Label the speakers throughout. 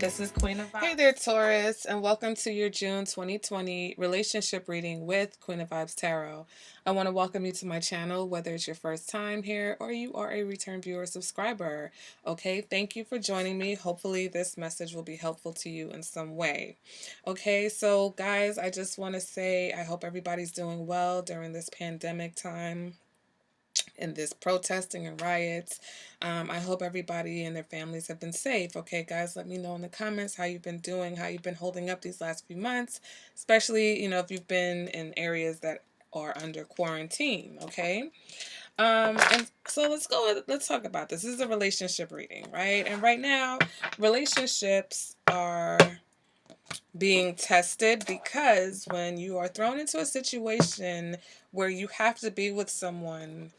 Speaker 1: this is Queen of Vibes.
Speaker 2: Hey there, Taurus, and welcome to your June 2020 relationship reading with Queen of Vibes Tarot. I want to welcome you to my channel, whether it's your first time here or you are a return viewer subscriber. Okay, thank you for joining me. Hopefully this message will be helpful to you in some way. Okay, so guys, I just want to say I hope everybody's doing well during this pandemic time and this protesting and riots. I hope everybody and their families have been safe. Okay, guys, let me know in the comments how you've been doing, how you've been holding up these last few months, especially, if you've been in areas that are under quarantine, okay? And so let's talk about this. This is a relationship reading, right? And right now, relationships are being tested because when you are thrown into a situation where you have to be with someone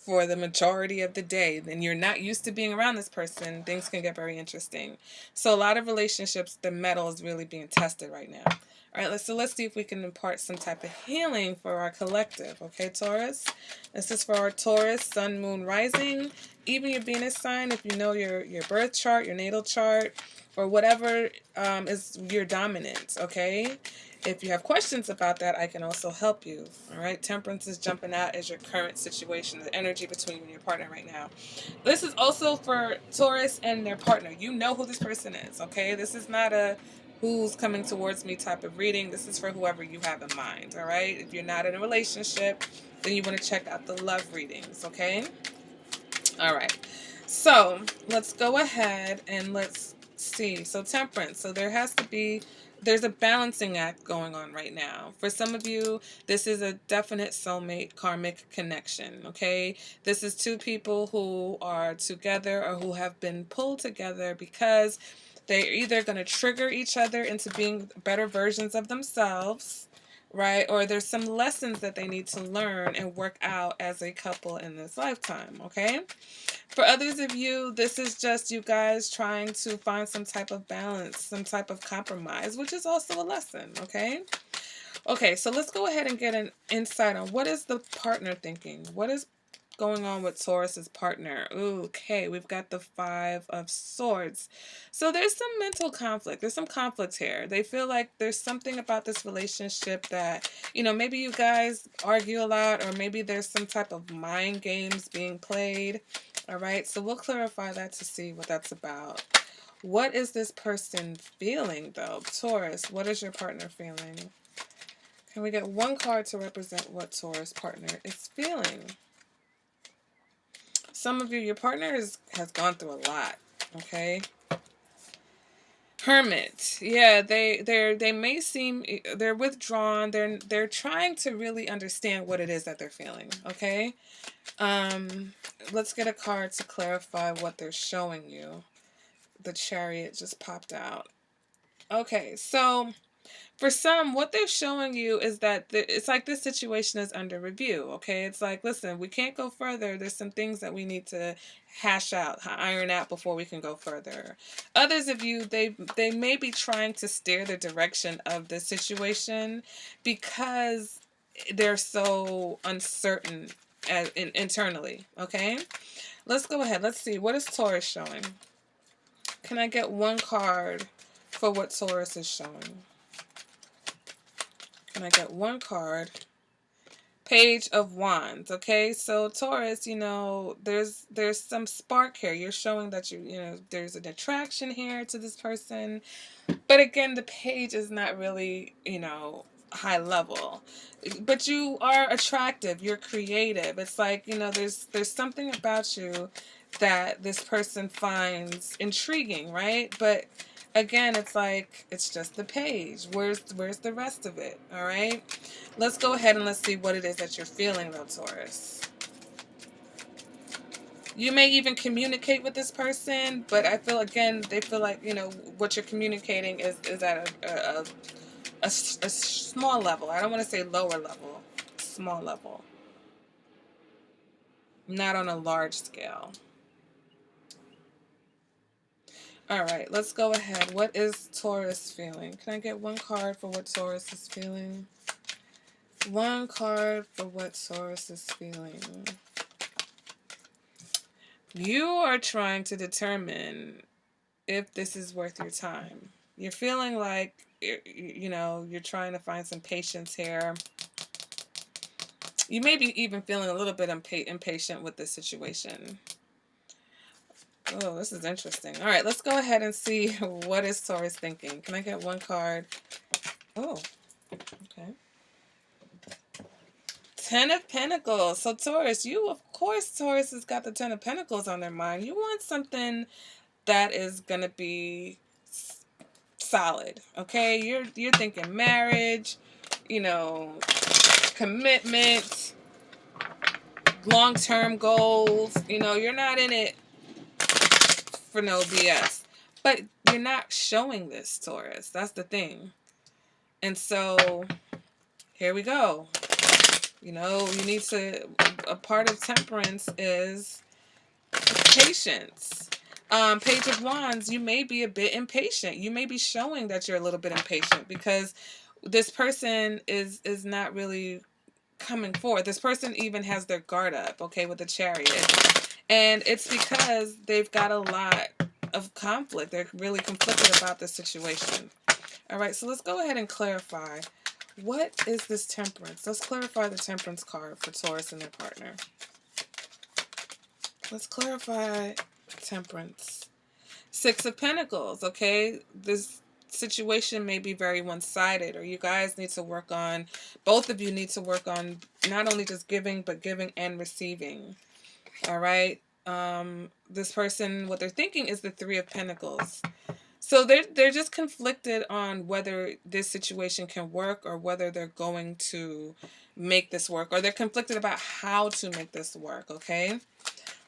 Speaker 2: for the majority of the day, then you're not used to being around this person, things can get very interesting. So a lot of relationships, the metal is really being tested right now. All right, let's see if we can impart some type of healing for our collective. Okay, Taurus? This is for our Taurus, Sun, Moon, Rising, even your Venus sign, if you know your birth chart, your natal chart, or whatever is your dominant, okay? If you have questions about that, I can also help you. All right, Temperance is jumping out as your current situation, the energy between you and your partner right now. This is also for Taurus and their partner. You know who this person is, okay? This is not a who's coming towards me type of reading. This is for whoever you have in mind, all right? If you're not in a relationship, then you want to check out the love readings, okay? All right. So let's go ahead and let's see. So Temperance. So there's a balancing act going on right now. For some of you, this is a definite soulmate karmic connection, okay? This is two people who are together or who have been pulled together because they're either going to trigger each other into being better versions of themselves, right? Or there's some lessons that they need to learn and work out as a couple in this lifetime, okay? For others of you, this is just you guys trying to find some type of balance, some type of compromise, which is also a lesson, okay? Okay, so let's go ahead and get an insight on what is the partner thinking? What is going on with Taurus's partner? Ooh, okay, we've got the Five of Swords. So there's some mental conflict. There's some conflict here. They feel like there's something about this relationship that, maybe you guys argue a lot, or maybe there's some type of mind games being played. All right, so we'll clarify that to see what that's about. What is this person feeling, though? Taurus, what is your partner feeling? Can we get one card to represent what Taurus partner is feeling? Some of you, your partner has gone through a lot, okay? Hermit. Yeah, they may seem, they're withdrawn. They're trying to really understand what it is that they're feeling, okay? Let's get a card to clarify what they're showing you. The Chariot just popped out. Okay, so for some, what they're showing you is that it's like this situation is under review, okay? It's like, listen, we can't go further. There's some things that we need to hash out, iron out before we can go further. Others of you, they may be trying to steer the direction of the situation because they're so uncertain internally, okay? Let's go ahead. Let's see. What is Taurus showing? Can I get one card for what Taurus is showing? Can I get one card? Page of Wands. Okay, so Taurus, there's some spark here. You're showing that there's an attraction here to this person, but again, the page is not really high level. But you are attractive. You're creative. It's like there's something about you that this person finds intriguing, right? But again, it's like it's just the page. Where's the rest of it? All right. Let's go ahead and let's see what it is that you're feeling, though, Taurus. You may even communicate with this person, but I feel, again, they feel like, what you're communicating is at a small level. I don't want to say lower level, small level. Not on a large scale. All right, let's go ahead. What is Taurus feeling? Can I get one card for what Taurus is feeling? One card for what Taurus is feeling. You are trying to determine if this is worth your time. You're feeling like, you're trying to find some patience here. You may be even feeling a little bit impatient with this situation. Oh, this is interesting. All right, let's go ahead and see what is Taurus thinking. Can I get one card? Oh, okay. Ten of Pentacles. So Taurus, Taurus has got the Ten of Pentacles on their mind. You want something that is going to be solid, okay? You're thinking marriage, commitment, long-term goals. You're not in it for no BS. But you're not showing this, Taurus. That's the thing. And so here we go. You need to, a part of temperance is patience. Page of Wands, you may be a bit impatient. You may be showing that you're a little bit impatient because this person is not really coming forward. This person even has their guard up, okay, with the Chariot. And it's because they've got a lot of conflict. They're really conflicted about this situation. All right, so let's go ahead and clarify. What is this temperance? Let's clarify the temperance card for Taurus and their partner. Let's clarify temperance. Six of Pentacles, okay? This situation may be very one-sided, or you guys need to work on, both of you need to work on not only just giving, but giving and receiving. All right? This person, what they're thinking is the Three of Pentacles. So they're just conflicted on whether this situation can work or whether they're going to make this work, or they're conflicted about how to make this work, okay?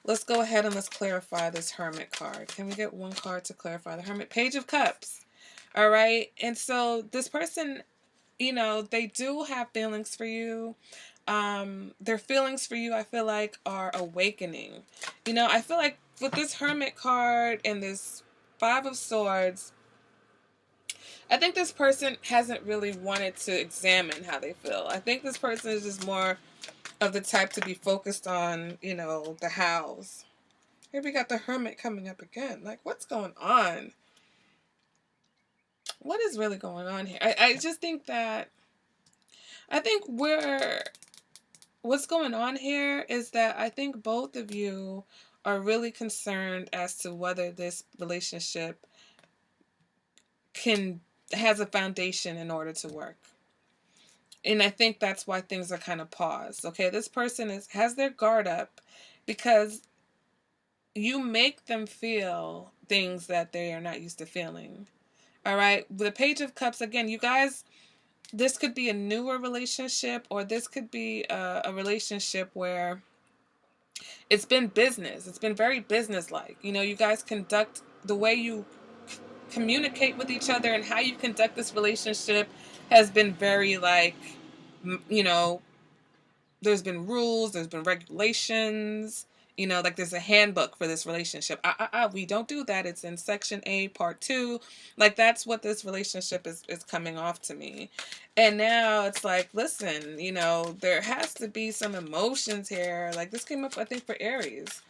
Speaker 2: Let's go ahead and let's clarify this Hermit card. Can we get one card to clarify the Hermit? Page of Cups. All right. And so this person, they do have feelings for you. Their feelings for you, I feel like, are awakening. I feel like with this Hermit card and this Five of Swords, I think this person hasn't really wanted to examine how they feel. I think this person is just more of the type to be focused on, the hows. Here we got the Hermit coming up again. Like, what's going on? What is really going on here? I just think that, what's going on here is that I think both of you are really concerned as to whether this relationship has a foundation in order to work. And I think that's why things are kind of paused. Okay, this person has their guard up because you make them feel things that they are not used to feeling. All right. The Page of Cups, again, you guys, this could be a newer relationship, or this could be a relationship where it's been business. It's been very business-like. You guys conduct, the way you communicate with each other and how you conduct this relationship has been very like, you know, there's been rules, there's been regulations, like there's a handbook for this relationship. We don't do that. It's in section A, part 2. Like, that's what this relationship is coming off to me. And now it's like, listen, there has to be some emotions here. Like, this came up, I think, for Aries.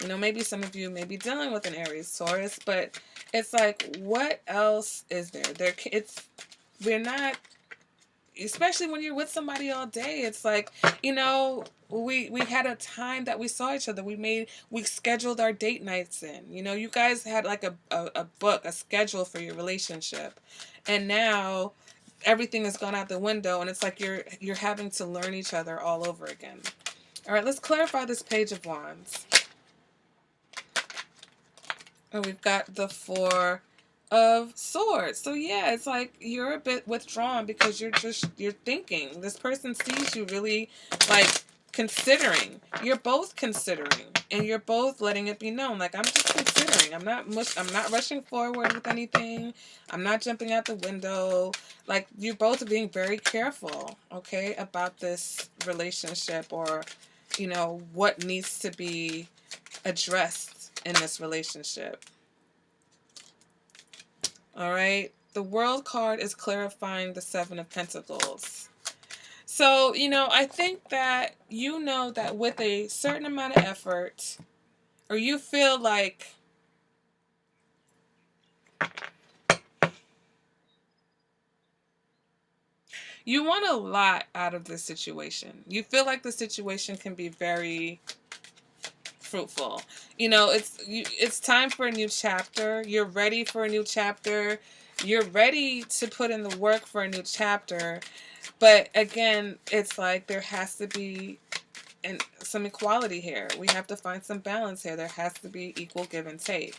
Speaker 2: Maybe some of you may be dealing with an Aries, Taurus, but it's like, what else is there? We're not, especially when you're with somebody all day, it's like, we had a time that we saw each other. We scheduled our date nights in. You guys had like a book, a schedule for your relationship. And now everything has gone out the window, and it's like you're having to learn each other all over again. All right, let's clarify this Page of Wands. And we've got the Four of Swords. So yeah, it's like you're a bit withdrawn because you're thinking. This person sees you really like considering. You're both considering, and you're both letting it be known. Like, I'm just considering. I'm not rushing forward with anything. I'm not jumping out the window. Like, you're both being very careful, okay, about this relationship, or what needs to be addressed in this relationship. All right. The World card is clarifying the Seven of Pentacles. So, I think that that with a certain amount of effort, or you feel like You want a lot out of this situation. You feel like the situation can be very fruitful. It's time for a new chapter. You're ready for a new chapter. You're ready to put in the work for a new chapter. But again, it's like there has to be some equality here. We have to find some balance here. There has to be equal give and take.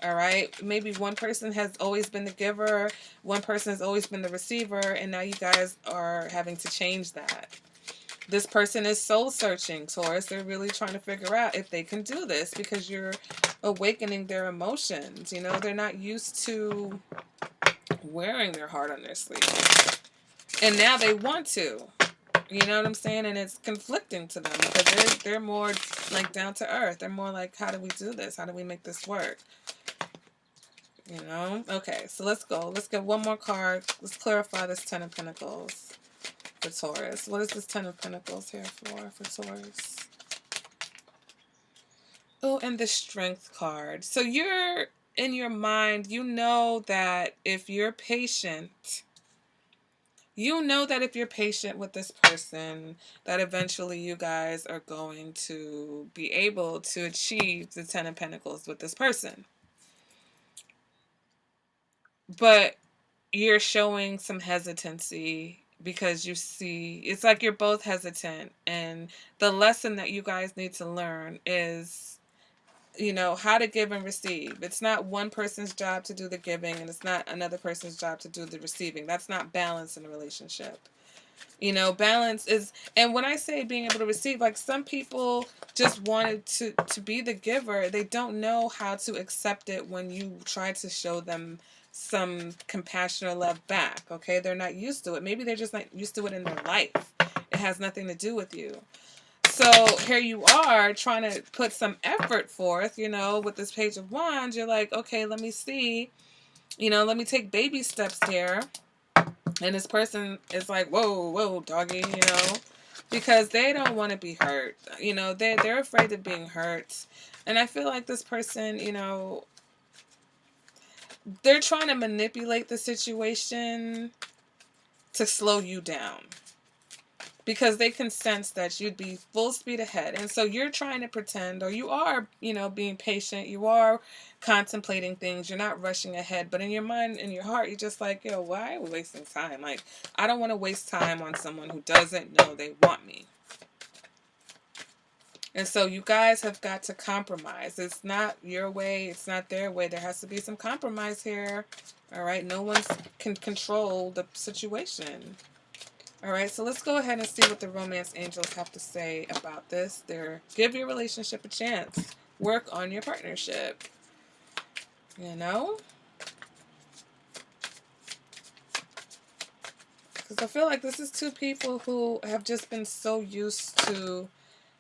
Speaker 2: All right. Maybe one person has always been the giver, one person has always been the receiver, and now you guys are having to change that. This person is soul searching, Taurus. They're really trying to figure out if they can do this because you're awakening their emotions. They're not used to wearing their heart on their sleeve. And now they want to. You know what I'm saying? And it's conflicting to them because they're more like down to earth. They're more like, how do we do this? How do we make this work? Okay, so let's go. Let's get one more card. Let's clarify this Ten of Pentacles for Taurus. What is this Ten of Pentacles here for Taurus? Oh, and the Strength card. So you're in your mind, that if you're patient, with this person, that eventually you guys are going to be able to achieve the Ten of Pentacles with this person. But you're showing some hesitancy because you see, it's like you're both hesitant. And the lesson that you guys need to learn is, how to give and receive. It's not one person's job to do the giving and it's not another person's job to do the receiving. That's not balance in a relationship. Balance is, and when I say being able to receive, like some people just wanted to be the giver. They don't know how to accept it when you try to show them some compassion or love back. Okay. They're not used to it. Maybe they're just not used to it in their life. It has nothing to do with you. So here you are trying to put some effort forth, with this Page of Wands. You're like, okay, let me see, let me take baby steps here. And this person is like, whoa, doggy, because they don't want to be hurt. They're afraid of being hurt. And I feel like this person, they're trying to manipulate the situation to slow you down. Because they can sense that you'd be full speed ahead. And so you're trying to pretend, or you are, being patient. You are contemplating things. You're not rushing ahead. But in your mind, in your heart, you're just like, yo, why are we wasting time? Like, I don't want to waste time on someone who doesn't know they want me. And so you guys have got to compromise. It's not your way. It's not their way. There has to be some compromise here. All right. No one can control the situation. All right, so let's go ahead and see what the romance angels have to say about this. Give your relationship a chance. Work on your partnership. Because I feel like this is two people who have just been so used to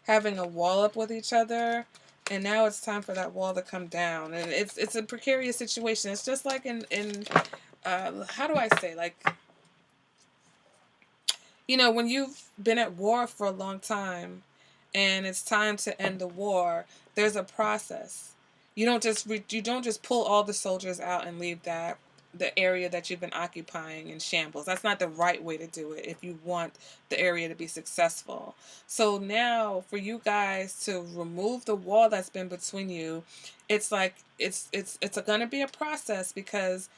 Speaker 2: having a wall up with each other, and now it's time for that wall to come down. And it's a precarious situation. It's just like in how do I say, like, when you've been at war for a long time and it's time to end the war, there's a process. You don't just pull all the soldiers out and leave the area that you've been occupying in shambles. That's not the right way to do it if you want the area to be successful. So now for you guys to remove the wall that's been between you, it's like it's going to be a process, because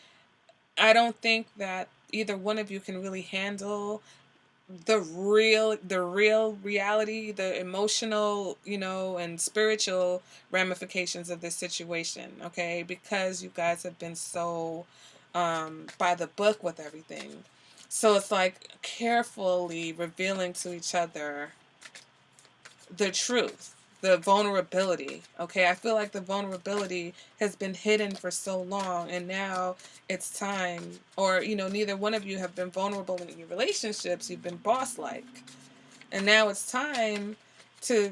Speaker 2: I don't think that either one of you can really handle the real reality, the emotional, and spiritual ramifications of this situation, okay? Because you guys have been so by the book with everything. So it's like carefully revealing to each other the truth, the vulnerability, okay? I feel like the vulnerability has been hidden for so long, and now it's time, or, neither one of you have been vulnerable in your relationships. You've been boss-like. And now it's time to,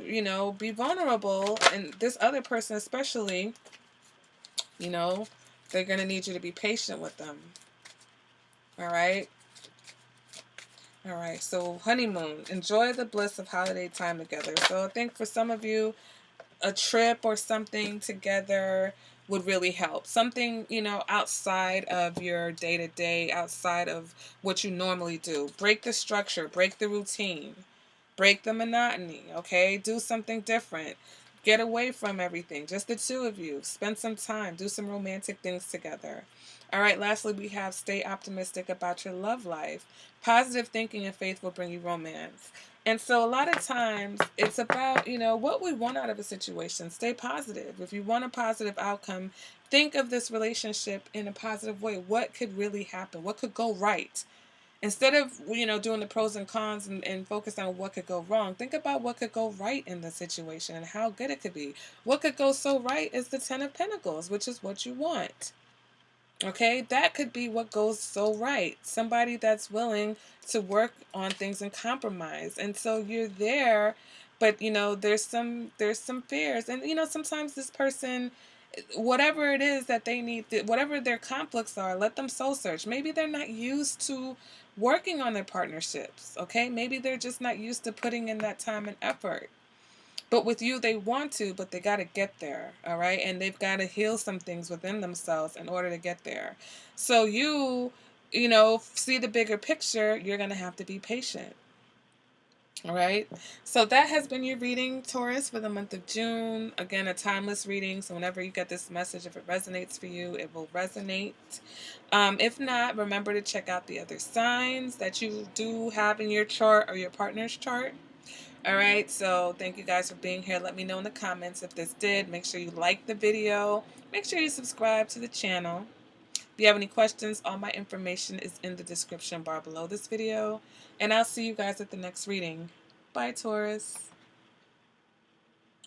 Speaker 2: be vulnerable. And this other person especially, they're going to need you to be patient with them. All right? All right, so honeymoon. Enjoy the bliss of holiday time together. So I think for some of you, a trip or something together, would really help. Something, outside of your day-to-day, outside of what you normally do. Break the structure, break the routine, break the monotony, okay? Do something different. Get away from everything. Just the two of you. Spend some time. Do some romantic things together. All right, lastly, we have stay optimistic about your love life. Positive thinking and faith will bring you romance. And so a lot of times it's about, what we want out of a situation. Stay positive. If you want a positive outcome, think of this relationship in a positive way. What could really happen? What could go right? Instead of, doing the pros and cons and focus on what could go wrong, think about what could go right in the situation and how good it could be. What could go so right is the Ten of Pentacles, which is what you want. Okay, that could be what goes so right. Somebody that's willing to work on things and compromise. And so you're there, but there's some fears. And sometimes this person, whatever it is that they need, whatever their conflicts are, let them soul search. Maybe they're not used to working on their partnerships. Okay, maybe they're just not used to putting in that time and effort. But with you, they want to, but they got to get there, all right? And they've got to heal some things within themselves in order to get there. So see the bigger picture, you're going to have to be patient, all right? So that has been your reading, Taurus, for the month of June. Again, a timeless reading. So whenever you get this message, if it resonates for you, it will resonate. If not, remember to check out the other signs that you do have in your chart or your partner's chart. All right, so thank you guys for being here. Let me know in the comments if this did. Make sure you like the video. Make sure you subscribe to the channel. If you have any questions, all my information is in the description bar below this video. And I'll see you guys at the next reading. Bye, Taurus.